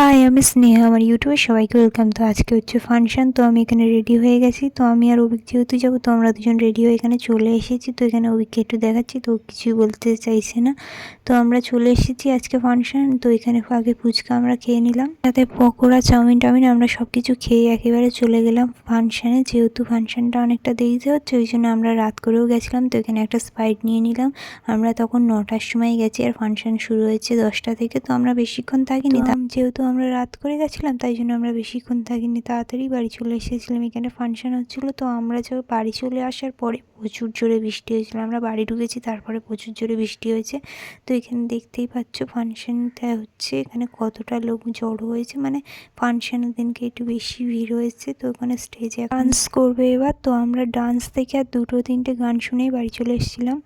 High, আমি স্নেহা। আমার ইউটিউবে সবাইকে ওয়েলকাম। তো আজকে হচ্ছে ফাংশন। তো আমি এখানে রেডি হয়ে গেছি। তো আমি আর অভিক যেহেতু যাবো, তো আমরা দুজন রেডি হয়ে এখানে চলে এসেছি। তো এখানে অভিককে একটু দেখাচ্ছি, তো কিছুই বলতে চাইছে না। তো আমরা চলে এসেছি আজকে ফাংশন। তো এখানে আগে ফুচকা আমরা খেয়ে নিলাম, সাথে পকোড়া, চাউমিন টাউমিন আমরা সব কিছু খেয়ে একেবারে চলে গেলাম ফাংশানে। যেহেতু ফাংশনটা অনেকটা দেরিতে হচ্ছে, ওই জন্য আমরা রাত করেও গেছিলাম। তো এখানে একটা স্প্রাইট নিয়ে নিলাম। আমরা তখন 9টার সময় গেছি, আর ফাংশন শুরু হয়েছে 10টা থেকে। তো আমরা বেশিক্ষণ থাকিনি, যেহেতু আমরা রাত করে গেছিলাম, তাই জন্য আমরা বেশিক্ষণ থাকিনি, তাড়াতাড়ি বাড়ি চলে এসেছিলাম। এখানে ফাংশন হচ্ছিলো। তো আমরা বাড়ি চলে আসার পরে প্রচুর জোরে বৃষ্টি হয়েছিল। আমরা বাড়ি ঢুকেছি, তারপরে প্রচুর জোরে বৃষ্টি হয়েছে। তো এখানে দেখতেই পাচ্ছ ফাংশনটা হচ্ছে, এখানে কতটা লোক জড়ো হয়েছে, মানে ফাংশনের দিনকে একটু বেশি ভিড় হয়েছে। তো ওখানে স্টেজে ডান্স করবে এবার। তো আমরা ডান্স থেকে আর 2-3টে গান শুনেই বাড়ি চলে এসেছিলাম।